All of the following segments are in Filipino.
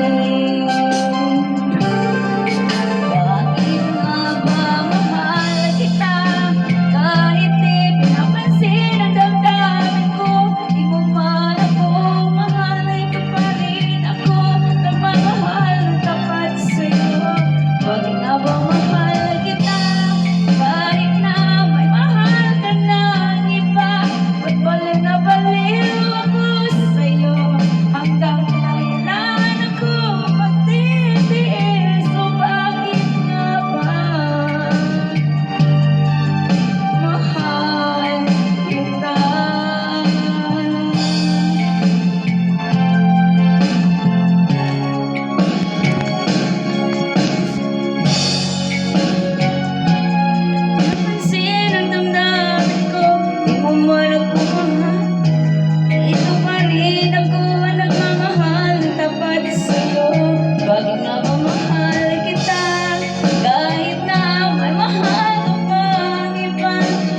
Bakit nga ba mahal kita? Kahit di pinapansin ang damdamin ko, di mo man ako mahal, ikaw pa rin ako nagmamahal ng tapat sa'yo. Bakit nga ba mahal kita? Kahit na may mahal ka ng iba, ba't baliw na baliw ako sa'yo? Hanggang kailan ako magtitiis? O bakit nga ba mahal kita? Pansin ang damdamin ko, di mo man ako mahal, ito pa rin ako ang nagmamahal ng tapat sa'yo. Bakit nga ba mahal kita? Kahit na may mahal ka pang iba,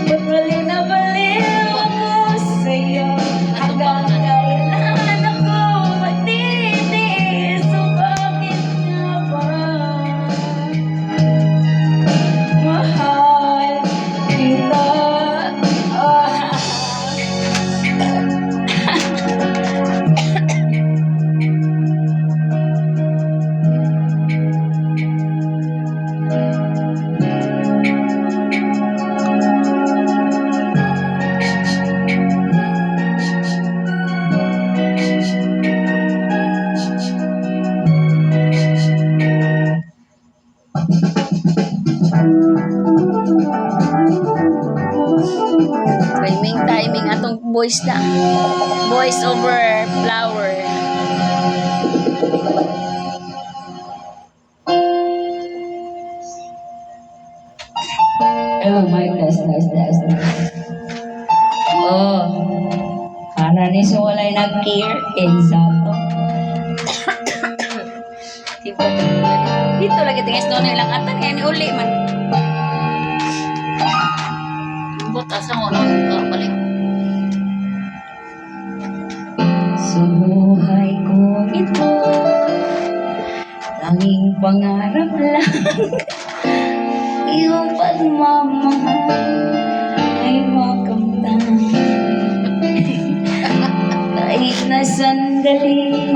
ba't baliw na baliw ako sa'yo? Hanggang kailan ako magtitiis? O bakit nga ba mahal kita? Timing atong voice na. Voice over flower. Oh, my test. Oh, kana ni so walay nag-care, exacto. Dito lagi tingis doon ilang atan kaya ni uli man. Butas mo no balik. Sa buhay ko ito, tanging pangarap lang iyong pagmamahal ay makamtan. Kahit na sandali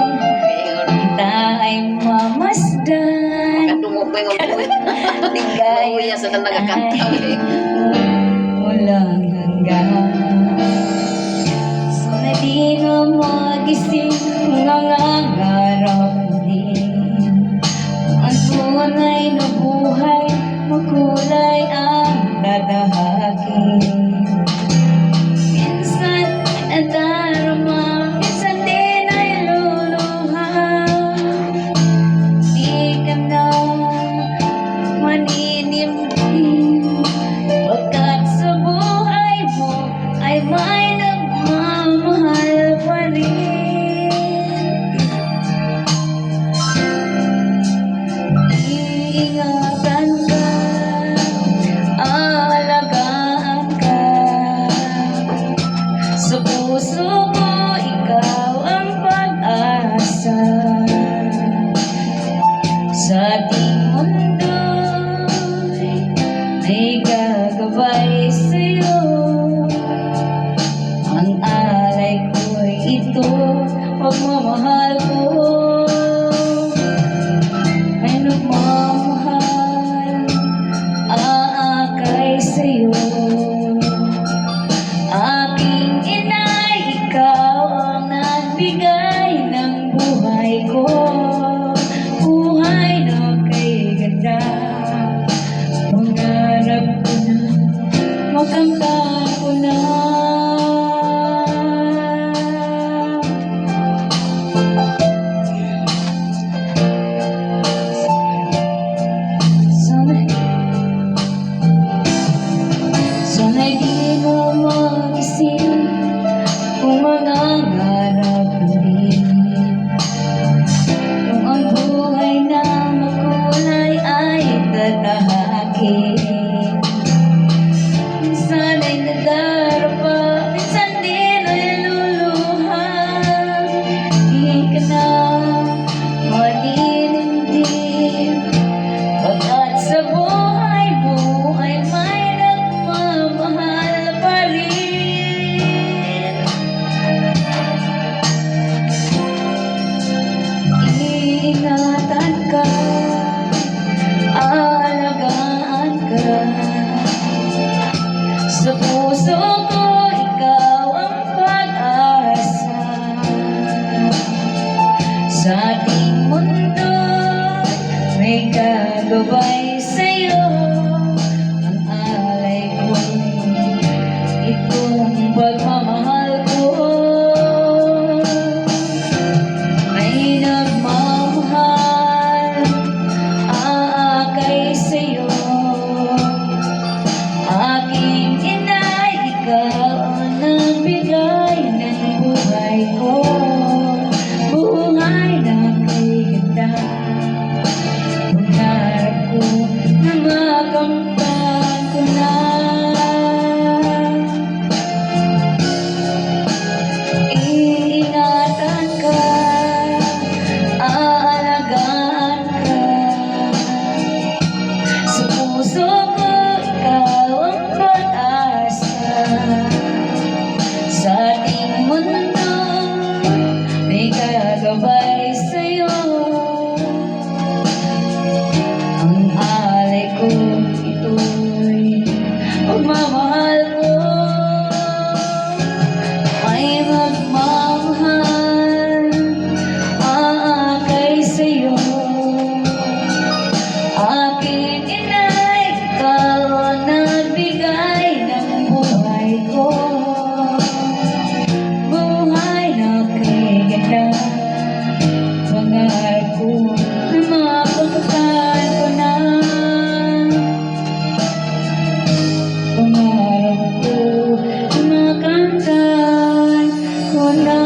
kita ay mamasdan, Kadungo pa yung ligaya Uya sa nagakanta. walang hanggan. So na di na magising, nangangarap din ang tunay na buhay, makulay ang dadahakin. Minsan nadarama, minsan din ay luluha. Di ka na maninimdim, pagkat sa buhay mo ay may nagmamahal pa rin. mundo may gagabay sa'yo. Ang alay ko'y itong pagmamahal ko. May nagmamahal, aakay sa'yo. Aking inay, ikaw ang nagbigay ng buhay ko. Buhay na kay ganda. Pangarap ko na makamtan ko na. Iingatan ka, aalagaan ka. Sa puso ko, ikaw ang pag-asa. Sa ating mundo, may gagabay sa'yo. Ang alay ko, ito'y pagmamahal ko. May magmamahal, aakay sa'yo. Aking inay, ikaw ang nagbigay ng buhay ko. Buhay na kay ganda. Pangarap ko na makamtan ko na. Pangarap ko na makamtan ko na.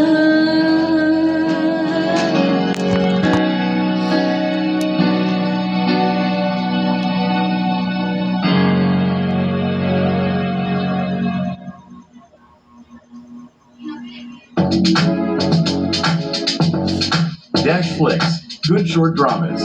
Dash Flicks, good short dramas.